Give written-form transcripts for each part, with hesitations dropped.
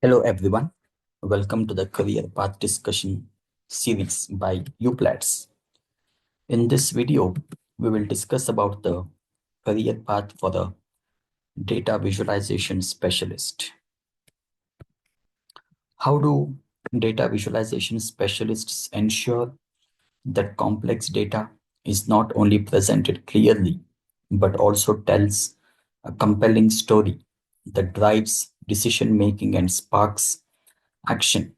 Hello everyone, welcome to the Career Path Discussion series by Uplatz. In this video, we will discuss about the career path for the data visualization specialist. How do data visualization specialists ensure that complex data is not only presented clearly, but also tells a compelling story that drives decision making and sparks action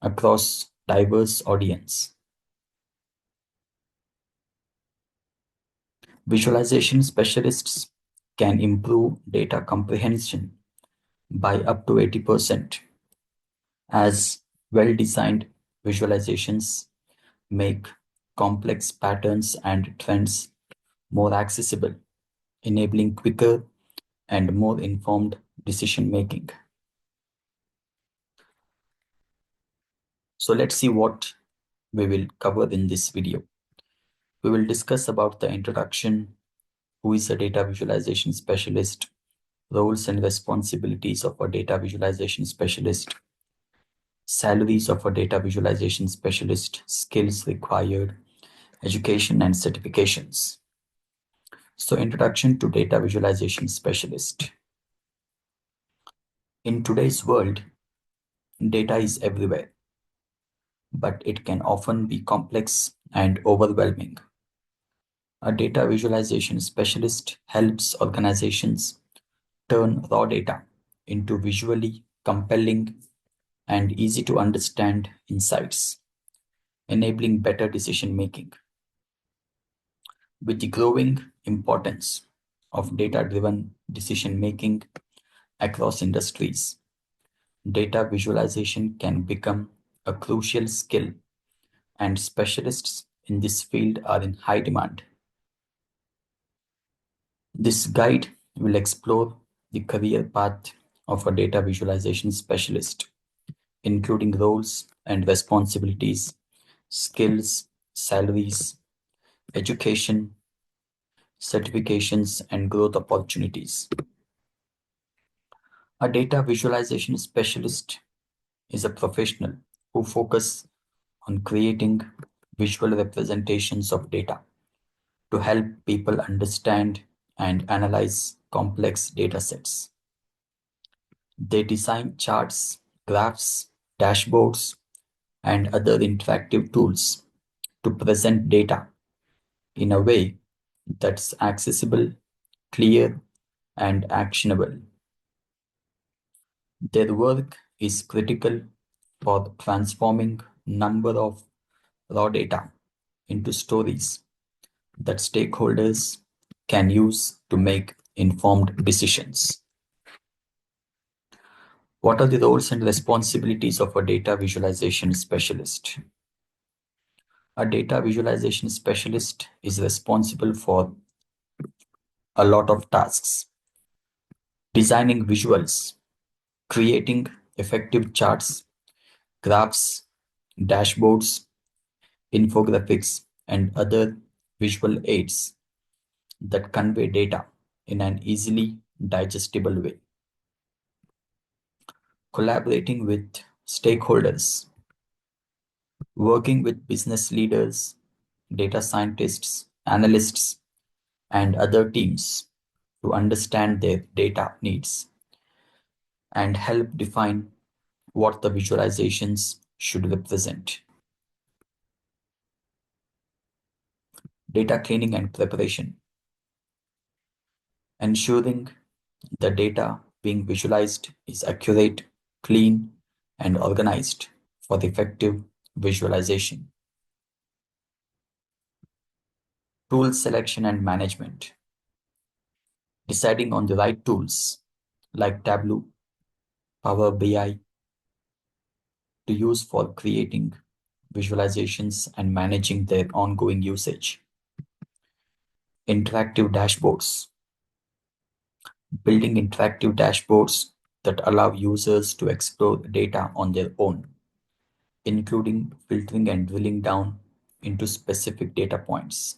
across diverse audience. Visualization specialists can improve data comprehension by up to 80% as well-designed visualizations make complex patterns and trends more accessible, enabling quicker and more informed decision making. So let's see what we will cover in this video. We will discuss about the introduction, who is a data visualization specialist, roles and responsibilities of a data visualization specialist, salaries of a data visualization specialist, skills required, education and certifications. So, introduction to data visualization specialist. In today's world, data is everywhere, but it can often be complex and overwhelming. A data visualization specialist helps organizations turn raw data into visually compelling and easy to understand insights, enabling better decision making. With the growing importance of data-driven decision making across industries, data visualization can become a crucial skill, and specialists in this field are in high demand. This guide will explore the career path of a data visualization specialist, including roles and responsibilities, skills, salaries, education, certifications, and growth opportunities. A data visualization specialist is a professional who focuses on creating visual representations of data to help people understand and analyze complex data sets. They design charts, graphs, dashboards, and other interactive tools to present data in a way that's accessible, clear, and actionable. Their work is critical for transforming number of raw data into stories that stakeholders can use to make informed decisions. What are the roles and responsibilities of a data visualization specialist? A data visualization specialist is responsible for a lot of tasks: designing visuals, creating effective charts, graphs, dashboards, infographics, and other visual aids that convey data in an easily digestible way. Collaborating with stakeholders, working with business leaders, data scientists, analysts, and other teams to understand their data needs and help define what the visualizations should represent. Data cleaning and preparation, ensuring the data being visualized is accurate, clean, and organized for effective visualization. Tool selection and management, deciding on the right tools like Tableau, Power BI to use for creating visualizations and managing their ongoing usage. Interactive dashboards, building interactive dashboards that allow users to explore data on their own, including filtering and drilling down into specific data points.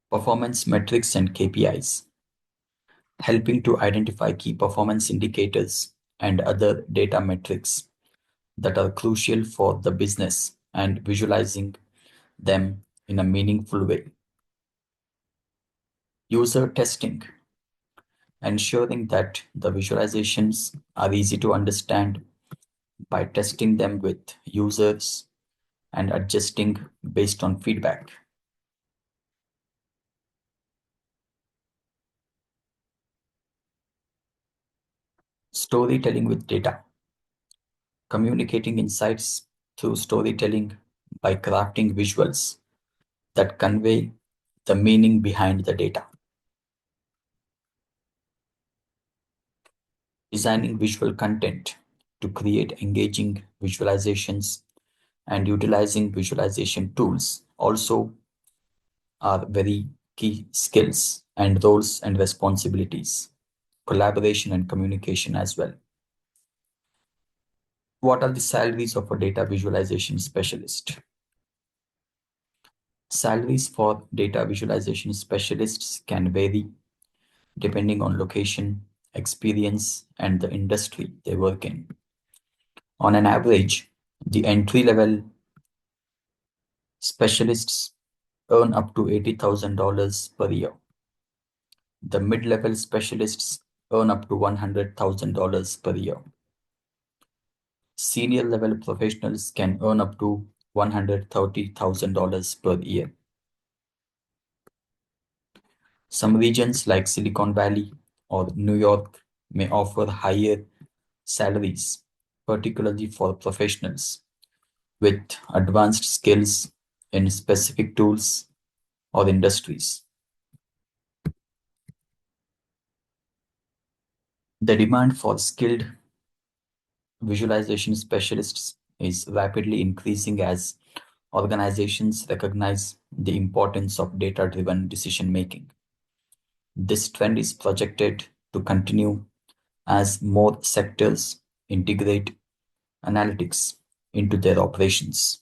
Performance metrics and KPIs, helping to identify key performance indicators and other data metrics that are crucial for the business and visualizing them in a meaningful way. User testing, ensuring that the visualizations are easy to understand by testing them with users and adjusting based on feedback. Storytelling with data, communicating insights through storytelling by crafting visuals that convey the meaning behind the data. Designing visual content to create engaging visualizations and utilizing visualization tools also are very key skills and roles and responsibilities, collaboration and communication as well. What are the salaries of a data visualization specialist? Salaries for data visualization specialists can vary depending on location, experience, and the industry they work in. On an average, the entry-level specialists earn up to $80,000 per year. The mid-level specialists earn up to $100,000 per year. Senior level professionals can earn up to $130,000 per year. Some regions like Silicon Valley or New York may offer higher salaries, particularly for professionals with advanced skills in specific tools or industries. The demand for skilled visualization specialists is rapidly increasing as organizations recognize the importance of data-driven decision-making. This trend is projected to continue as more sectors integrate analytics into their operations.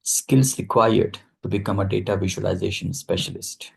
Skills required to become a data visualization specialist.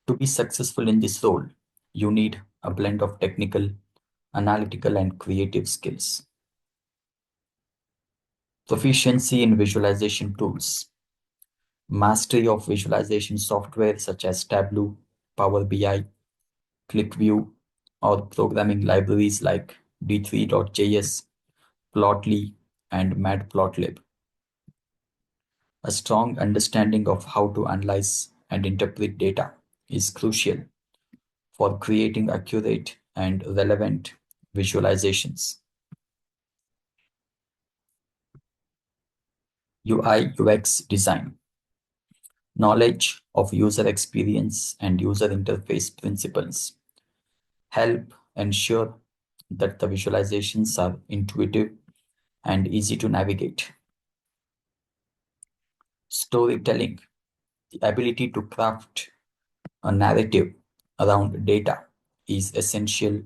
To be successful in this role, you need a blend of technical, analytical, and creative skills. Proficiency in visualization tools. Mastery of visualization software such as Tableau, Power BI, QlikView, or programming libraries like D3.js, Plotly, and Matplotlib. A strong understanding of how to analyze and interpret data is crucial for creating accurate and relevant visualizations. UI UX design. Knowledge of user experience and user interface principles help ensure that the visualizations are intuitive and easy to navigate. Storytelling, the ability to craft a narrative around data is essential.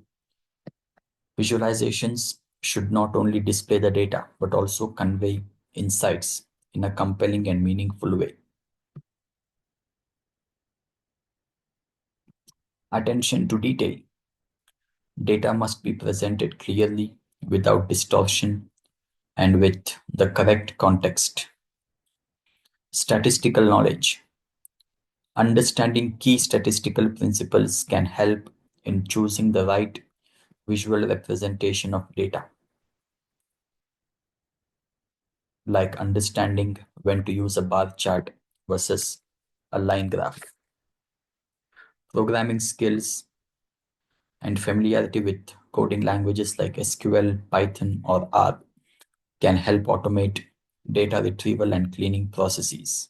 Visualizations should not only display the data, but also convey insights in a compelling and meaningful way. Attention to detail. Data must be presented clearly, without distortion, and with the correct context. Statistical knowledge. Understanding key statistical principles can help in choosing the right visual representation of data, like understanding when to use a bar chart versus a line graph. Programming skills and familiarity with coding languages like SQL, Python, or R can help automate data retrieval and cleaning processes.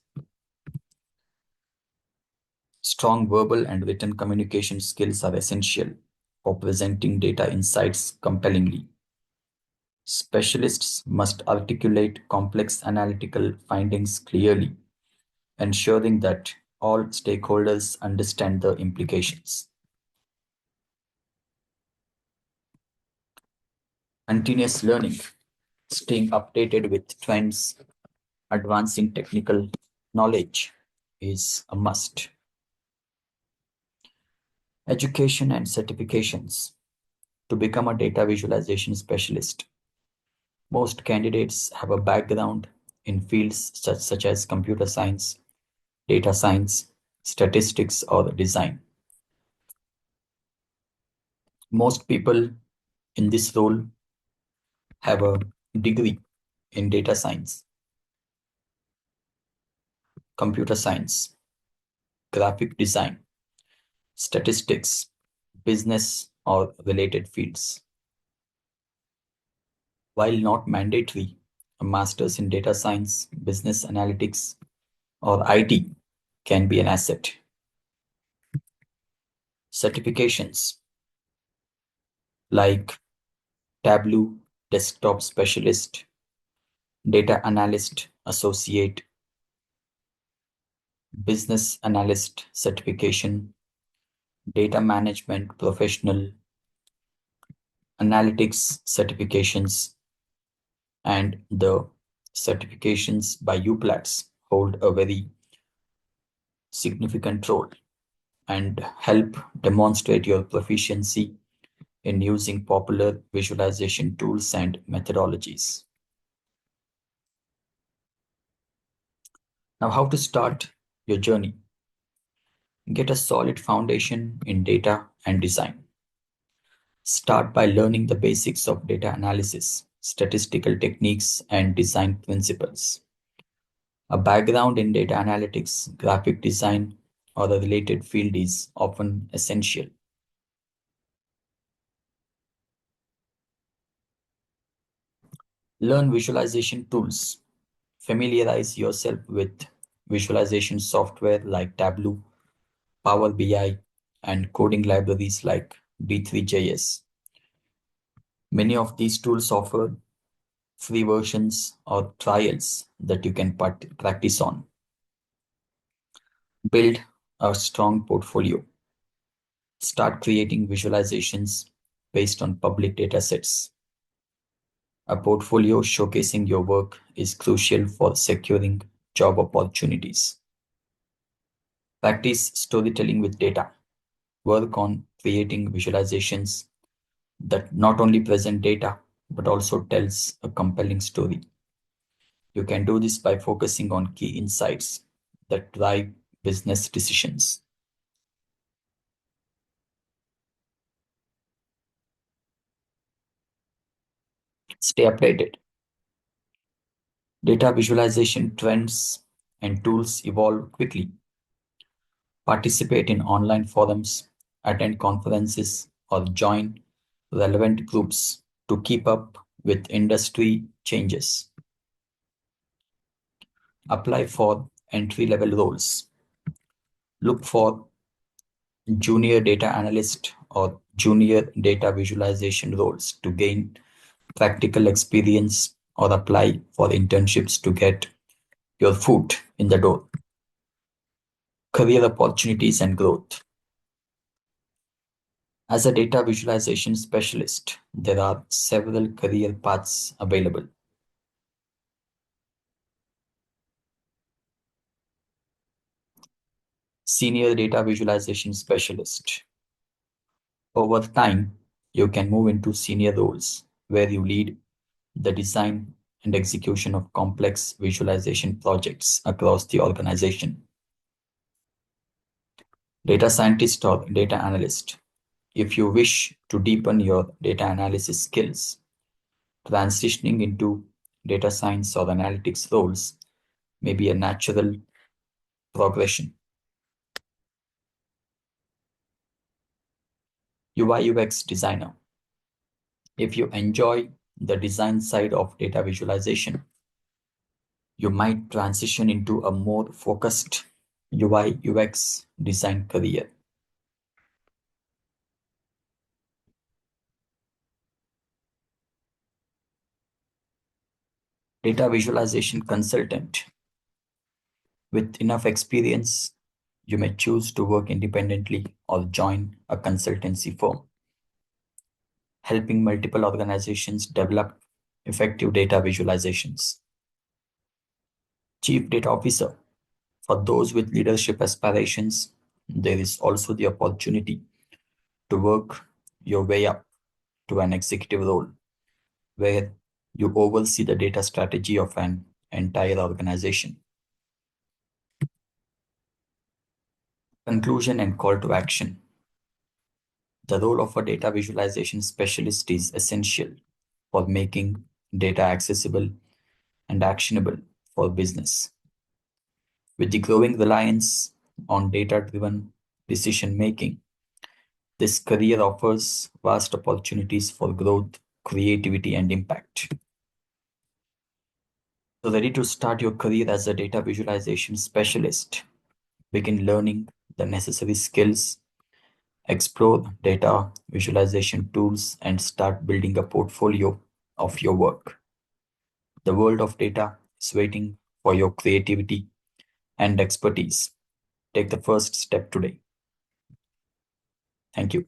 Strong verbal and written communication skills are essential for presenting data insights compellingly. Specialists must articulate complex analytical findings clearly, ensuring that all stakeholders understand the implications. Continuous learning, staying updated with trends, advancing technical knowledge is a must. Education and certifications. To become a data visualization specialist, most candidates have a background in fields such as computer science, data science, statistics, or design. Most people in this role have a degree in data science, computer science, graphic design, statistics, business, or related fields. While not mandatory, a master's in data science, business analytics, or IT can be an asset. Certifications like Tableau Desktop Specialist, Data Analyst Associate, Business Analyst Certification, Data Management Professional, Analytics Certifications, and the certifications by Uplatz hold a very significant role and help demonstrate your proficiency in using popular visualization tools and methodologies. Now, how to start your journey? Get a solid foundation in data and design. Start by learning the basics of data analysis, statistical techniques, and design principles. A background in data analytics, graphic design, or the related field is often essential. Learn visualization tools. Familiarize yourself with visualization software like Tableau, Power BI, and coding libraries like D3JS. Many of these tools offer free versions or trials that you can practice on. Build a strong portfolio. Start creating visualizations based on public datasets. A portfolio showcasing your work is crucial for securing job opportunities. Practice storytelling with data. Work on creating visualizations that not only present data but also tells a compelling story. You can do this by focusing on key insights that drive business decisions. Stay updated. Data visualization trends and tools evolve quickly. Participate in online forums, attend conferences, or join relevant groups to keep up with industry changes. Apply for entry-level roles. Look for junior data analyst or junior data visualization roles to gain practical experience or apply for internships to get your foot in the door. Career opportunities and growth. As a data visualization specialist, there are several career paths available. Senior data visualization specialist. Over time, you can move into senior roles where you lead the design and execution of complex visualization projects across the organization. Data scientist or data analyst. If you wish to deepen your data analysis skills, transitioning into data science or analytics roles may be a natural progression. UI UX designer. If you enjoy the design side of data visualization, you might transition into a more focused UI UX design career. Data visualization consultant. With enough experience, you may choose to work independently or join a consultancy firm, helping multiple organizations develop effective data visualizations. Chief Data Officer. For those with leadership aspirations, there is also the opportunity to work your way up to an executive role where you oversee the data strategy of an entire organization. Conclusion and call to action. The role of a data visualization specialist is essential for making data accessible and actionable for business. With the growing reliance on data-driven decision-making, this career offers vast opportunities for growth, creativity, and impact. So, ready to start your career as a data visualization specialist? Begin learning the necessary skills, explore data visualization tools, and start building a portfolio of your work. The world of data is waiting for your creativity and expertise. Take the first step today. Thank you.